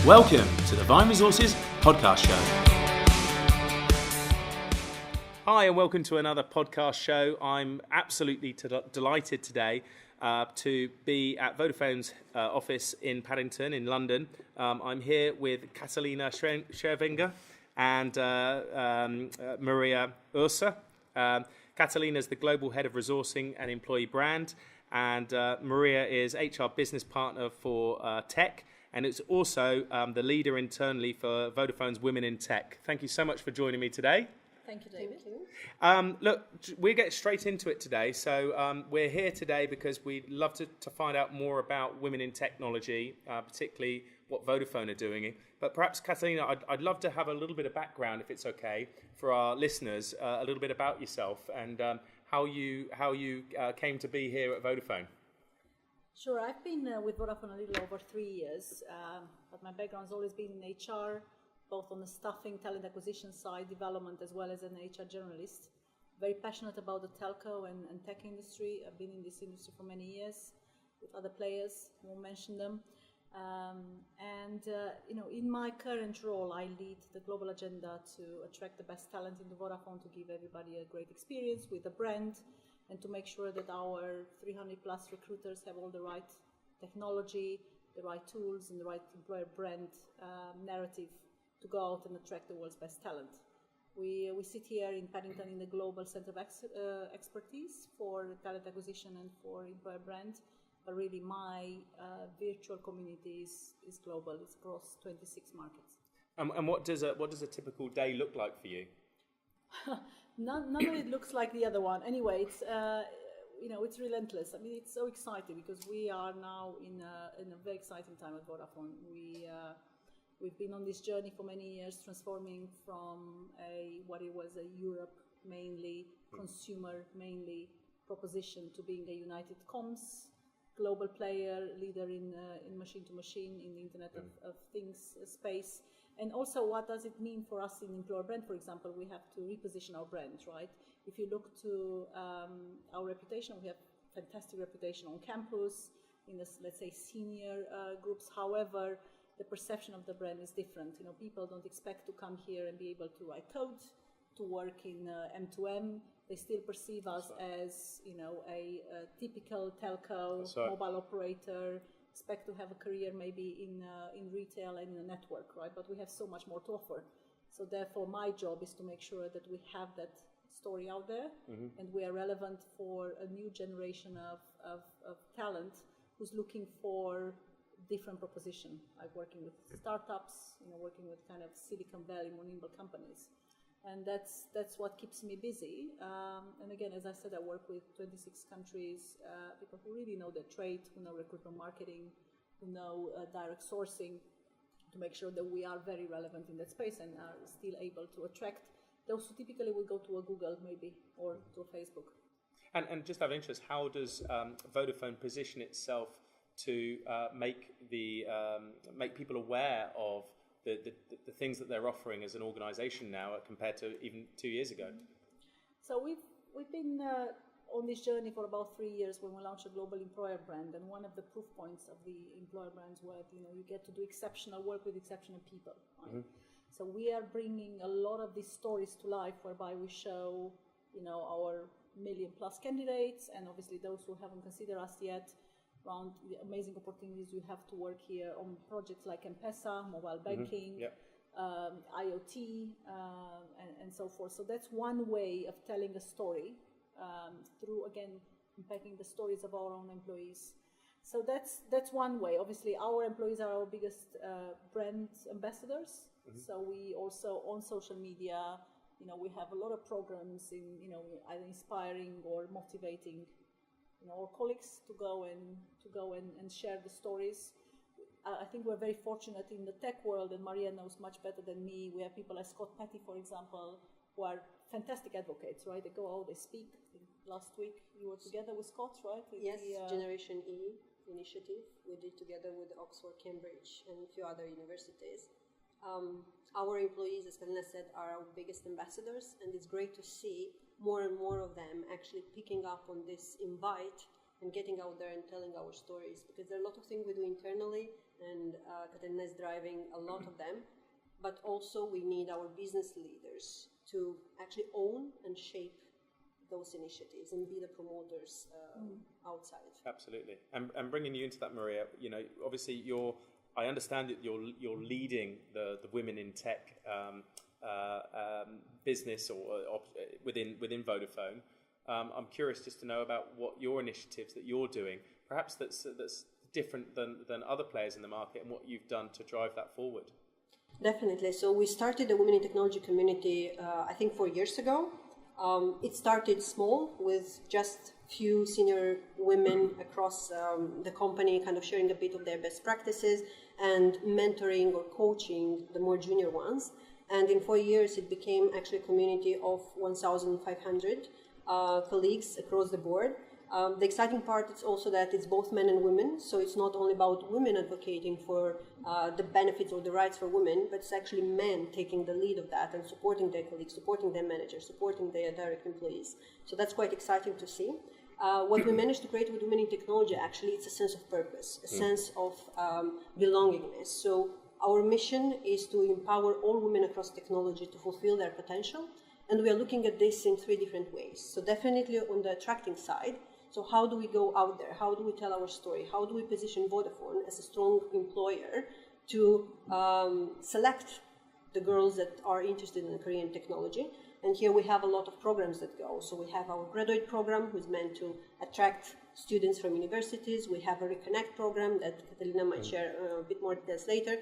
Welcome to the Vine Resources podcast show. Hi, and welcome to another podcast show. I'm absolutely delighted today to be at Vodafone's office in Paddington in London. I'm here with Catalina Schveninger and Maria Ursu. Catalina is the Global Head of Resourcing and Employee Brand, and Maria is HR Business Partner for Tech, and it's also the leader internally for Vodafone's Women in Tech. Thank you so much for joining me today. Thank you, David. Thank you. Look, we'll get straight into it today. So we're here today because we'd love to find out more about women in technology, particularly what Vodafone are doing. But perhaps, Catalina, I'd love to have a little bit of background, if it's okay, for our listeners, a little bit about yourself and how you came to be here at Vodafone. Sure, I've been with Vodafone a little over 3 years, but my background's always been in HR, both on the staffing, talent acquisition side, development, as well as an HR generalist. Very passionate about the telco and tech industry. I've been in this industry for many years with other players, won't mention them. In my current role, I lead the global agenda to attract the best talent into Vodafone, to give everybody a great experience with the brand, and to make sure that our 300 plus recruiters have all the right technology, the right tools, and the right employer brand narrative to go out and attract the world's best talent. We sit here in Paddington in the Global Center of Expertise for talent acquisition and for employer brand, but really my virtual community is global. It's across 26 markets. And what does a typical day look like for you? None of it looks like the other one. Anyway, it's relentless. I mean, it's so exciting because we are now in a very exciting time at Vodafone. We've been on this journey for many years, transforming from what it was a Europe mainly, consumer mainly proposition to being a United Comms global player, leader in machine to machine, in the Internet of Things space. And also, what does it mean for us in employer brand, for example? We have to reposition our brand, right? If you look to our reputation, we have fantastic reputation on campus, in the, let's say, senior groups. However, the perception of the brand is different. People don't expect to come here and be able to write code, to work in M2M. They still perceive us as, a typical telco, mobile operator, expect to have a career maybe in retail and in a network, right? But we have so much more to offer. So therefore, my job is to make sure that we have that story out there, and we are relevant for a new generation of talent who's looking for different proposition, like working with startups, working with kind of Silicon Valley, more nimble companies. And that's what keeps me busy. And again, as I said, I work with 26 countries, people who really know their trade, who know recruitment marketing, who know direct sourcing, to make sure that we are very relevant in that space and are still able to attract those who typically will go to a Google maybe, or to a Facebook. And just out of interest, how does Vodafone position itself to make people aware of the things that they're offering as an organisation now compared to even 2 years ago? So we've been on this journey for about 3 years when we launched a global employer brand, and one of the proof points of the employer brands was you get to do exceptional work with exceptional people. Right? So we are bringing a lot of these stories to life, whereby we show our 1 million plus candidates, and obviously those who haven't considered us yet, around the amazing opportunities you have to work here on projects like M-Pesa, mobile banking, IoT, and so forth. So that's one way of telling a story through, again, impacting the stories of our own employees. So that's one way. Obviously, our employees are our biggest brand ambassadors. So we also, on social media, we have a lot of programs in, either inspiring or motivating our colleagues to go and share the stories. I think we're very fortunate in the tech world, and Maria knows much better than me. We have people like Scott Patty, for example, who are fantastic advocates, right? They go out, they speak. Last week you were together with Scott, right? Yes, Generation E initiative we did together with Oxford, Cambridge, and a few other universities. Our employees, as Catalina said, are our biggest ambassadors, and it's great to see more and more of them actually picking up on this invite and getting out there and telling our stories, because there are a lot of things we do internally, and Catalina is driving a lot of them, but also we need our business leaders to actually own and shape those initiatives and be the promoters outside. Absolutely. And bringing you into that, Maria, obviously I understand that you're leading the Women in Tech business or within Vodafone. I'm curious just to know about what your initiatives that you're doing, perhaps that's different than other players in the market, and what you've done to drive that forward. Definitely. So we started the Women in Technology community, I think 4 years ago. It started small with just few senior women across the company, kind of sharing a bit of their best practices and mentoring or coaching the more junior ones. And in 4 years, it became actually a community of 1,500 colleagues across the board. The exciting part is also that it's both men and women, so it's not only about women advocating for the benefits or the rights for women, but it's actually men taking the lead of that and supporting their colleagues, supporting their managers, supporting their direct employees. So that's quite exciting to see. What we managed to create with Women in Technology, actually, it's a sense of purpose, a sense of belongingness. So our mission is to empower all women across technology to fulfill their potential, and we are looking at this in 3 different ways. So definitely on the attracting side. So how do we go out there? How do we tell our story? How do we position Vodafone as a strong employer to select the girls that are interested in a career in technology? And here we have a lot of programs that go. So we have our graduate program, which is meant to attract students from universities. We have a Reconnect program that Catalina might share a bit more details later.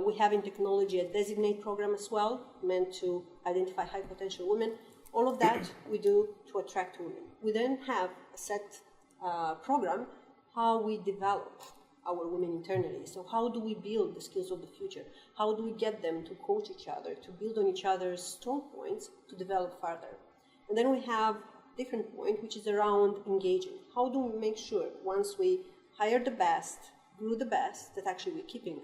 We have in technology a Designate program as well, meant to identify high potential women. All of that we do to attract women. We then have a set program how we develop our women internally. So how do we build the skills of the future? How do we get them to coach each other, to build on each other's strong points, to develop further? And then we have different point, which is around engaging. How do we make sure once we hire the best, grew the best, that actually we're keeping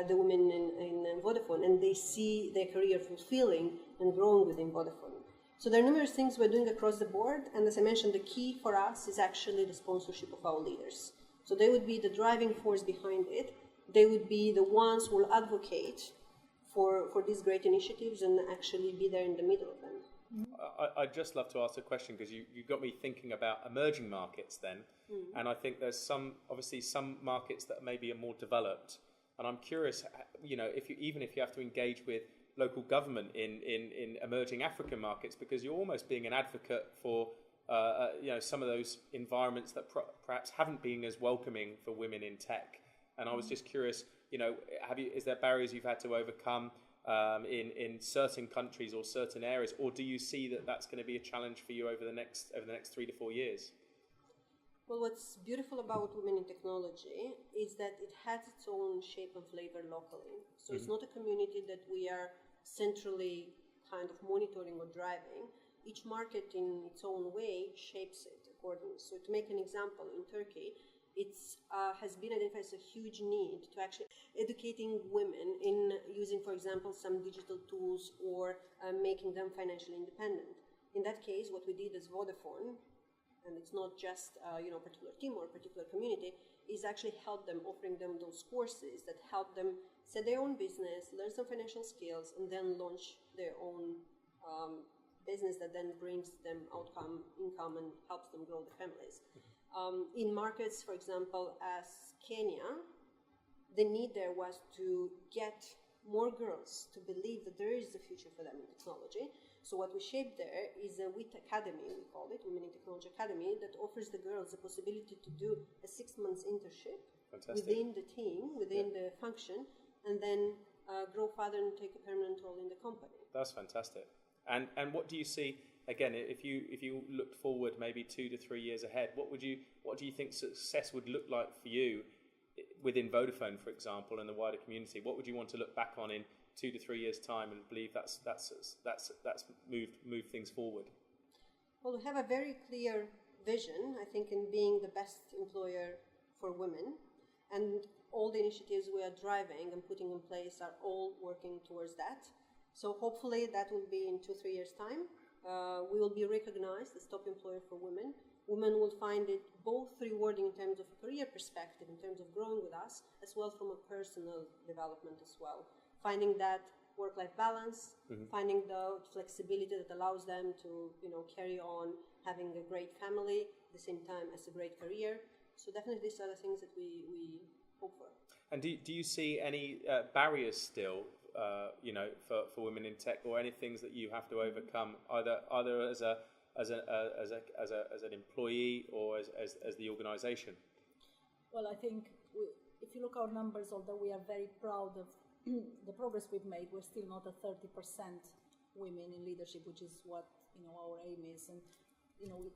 the women in Vodafone and they see their career fulfilling and growing within Vodafone? So there are numerous things we're doing across the board, and as I mentioned, the key for us is actually the sponsorship of our leaders. So they would be the driving force behind it. They would be the ones who will advocate for these great initiatives and actually be there in the middle of them. I'd just love to ask a question, because you got me thinking about emerging markets then, and I think there's some markets that maybe are more developed, and I'm curious, if you have to engage with local government in emerging African markets, because you're almost being an advocate for some of those environments that perhaps haven't been as welcoming for women in tech. And I was just curious, is there barriers you've had to overcome in certain countries or certain areas, or do you see that that's going to be a challenge for you over the next 3 to 4 years? Well, what's beautiful about Women in Technology is that it has its own shape and flavor locally. So it's not a community that we are centrally kind of monitoring or driving. Each market in its own way shapes it accordingly. So to make an example, in Turkey, it has been identified as a huge need to actually educating women in using, for example, some digital tools or making them financially independent. In that case, what we did as Vodafone, and it's not just a particular team or a particular community, is actually help them, offering them those courses that help them set their own business, learn some financial skills, and then launch their own business that then brings them income, and helps them grow their families. In markets, for example, as Kenya, the need there was to get more girls to believe that there is a future for them in technology. So what we shaped there is a WIT Academy, we call it, Women in Technology Academy, that offers the girls the possibility to do a 6-month internship within the team, within the function, and then grow further and take a permanent role in the company. That's fantastic. And what do you see, again, if you looked forward maybe 2 to 3 years ahead, what do you think success would look like for you within Vodafone, for example, and the wider community? What would you want to look back on in 2 to 3 years' time and believe that's moved things forward? Well, we have a very clear vision, I think, in being the best employer for women, and all the initiatives we are driving and putting in place are all working towards that. So hopefully that will be in 2-3 years' time. We will be recognized as top employer for women. women will find it both rewarding in terms of a career perspective, in terms of growing with us, as well from a personal development as well. Finding that work-life balance, finding the flexibility that allows them to, carry on having a great family at the same time as a great career. So definitely these are the things that we hope for. And do you see any barriers still, for women in tech, or any things that you have to overcome, either as an employee or as the organisation? Well, I think if you look at our numbers, although we are very proud of the progress we've made, we're still not at 30% women in leadership, which is what our aim is. And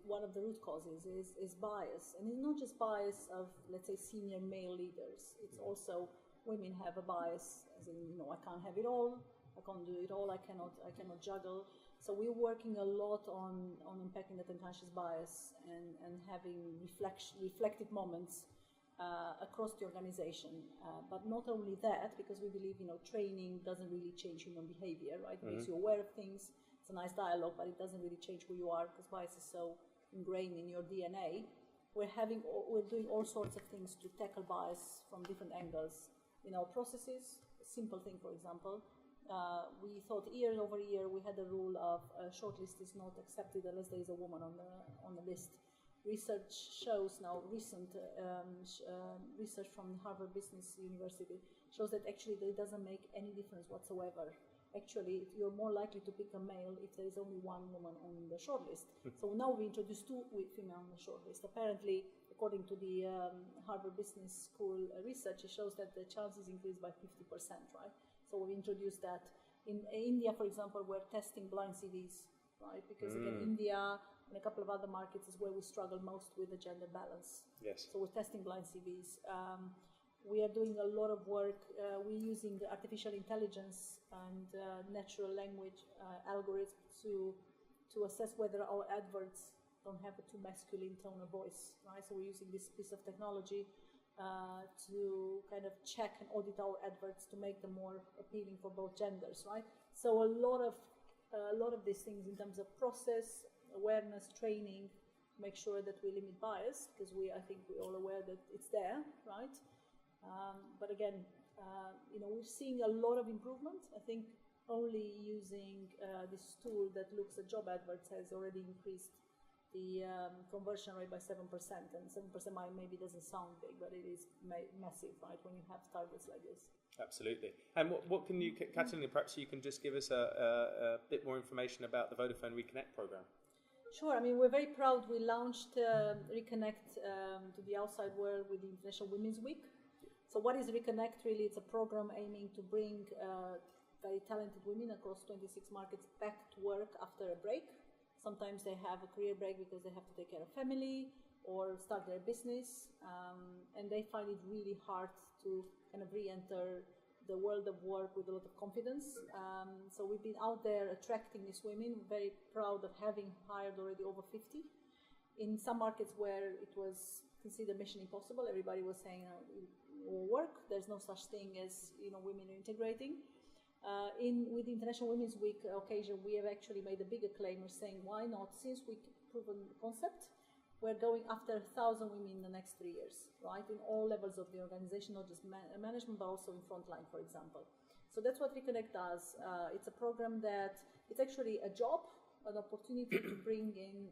one of the root causes is bias, and it's not just bias of, let's say, senior male leaders. It's also women have a bias, as in I can't have it all, I can't do it all, I cannot juggle. So we're working a lot on unpacking that unconscious bias and having reflective moments across the organization. But not only that, because we believe training doesn't really change human behavior, right? It makes you aware of things. It's a nice dialogue, but it doesn't really change who you are because bias is so ingrained in your DNA. We're doing all sorts of things to tackle bias from different angles in our processes. A simple thing, for example, we thought year over year we had a rule of a shortlist is not accepted unless there is a woman on the list. Research shows now, recent research from Harvard Business University shows that actually it doesn't make any difference whatsoever. Actually, you're more likely to pick a male if there is only one woman on the shortlist. So now we introduced two female on the shortlist. Apparently, according to the Harvard Business School research, it shows that the chances increase by 50%, right? So we introduced that. In India, for example, we're testing blind CVs, right? Because again, India and a couple of other markets is where we struggle most with the gender balance. Yes. So we're testing blind CVs. We are doing a lot of work. We're using artificial intelligence and natural language algorithms to assess whether our adverts don't have a too masculine tone of voice, right? So we're using this piece of technology to kind of check and audit our adverts to make them more appealing for both genders, right? So a lot of these things in terms of process, awareness, training, make sure that we limit bias, because I think we're all aware that it's there, right? But again, we're seeing a lot of improvement. I think only using this tool that looks at job adverts has already increased the conversion rate by 7%. And 7% maybe doesn't sound big, but it is massive, right, when you have targets like this. Absolutely. And what can you, Catalina, perhaps you can just give us a bit more information about the Vodafone We Connect program? Sure. I mean, we're very proud. We launched Reconnect to the outside world with the International Women's Week. So what is Reconnect really? It's a program aiming to bring very talented women across 26 markets back to work after a break. Sometimes they have a career break because they have to take care of family or start their business, and they find it really hard to kind of re-enter the world of work with a lot of confidence. So we've been out there attracting these women. We're very proud of having hired already over 50. In some markets where it was considered mission impossible, everybody was saying, it will work. There's no such thing as women integrating. With the International Women's Week occasion, we have actually made a bigger claim. We're saying, why not? Since we've proven the concept, we're going after 1,000 women in the next 3 years, right? In all levels of the organization, not just management, but also in frontline, for example. So that's what Reconnect does. It's a program that it's actually a job, an opportunity to bring in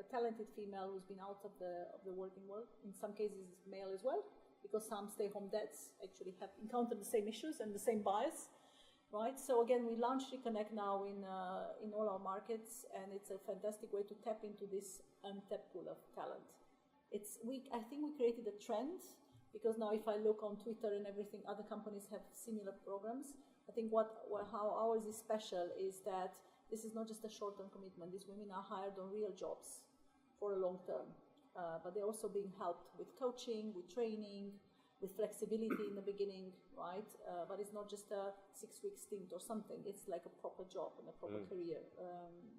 a talented female who's been out of the working world. In some cases, it's male as well, because some stay-home dads actually have encountered the same issues and the same bias. Right, so again, we launched Reconnect now in all our markets, and it's a fantastic way to tap into this untapped pool of talent. I think we created a trend, because now if I look on Twitter and everything, other companies have similar programs. I think how ours is special is that this is not just a short-term commitment. These women are hired on real jobs for a long term, but they're also being helped with coaching, with training, with flexibility in the beginning, right? But it's not just a 6-week stint or something. It's like a proper job and a proper career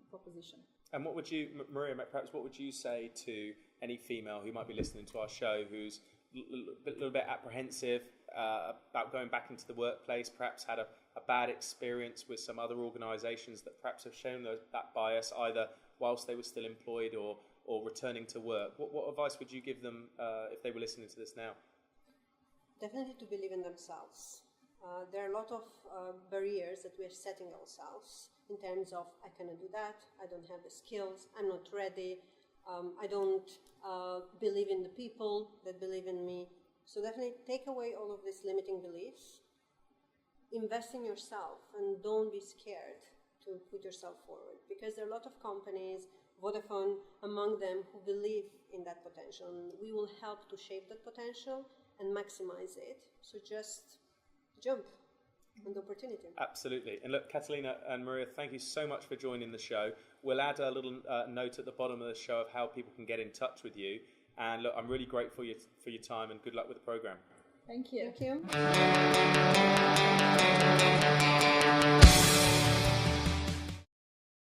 proposition. And what would you, Maria, perhaps what would you say to any female who might be listening to our show who's a little bit apprehensive about going back into the workplace, perhaps had a bad experience with some other organisations that perhaps have shown that bias either whilst they were still employed or or returning to work, what advice would you give them if they were listening to this now? Definitely to believe in themselves. There are a lot of barriers that we're setting ourselves in terms of, I cannot do that, I don't have the skills, I'm not ready, I don't believe in the people that believe in me. So definitely take away all of these limiting beliefs, invest in yourself, and don't be scared to put yourself forward, because there are a lot of companies, Vodafone among them, who believe in that potential, and we will help to shape that potential and maximize it. So just jump on the opportunity. Absolutely. And look, Catalina and Maria, thank you so much for joining the show. We'll add a little note at the bottom of the show of how people can get in touch with you. And look, I'm really grateful for your time, and good luck with the program. Thank you. Thank you.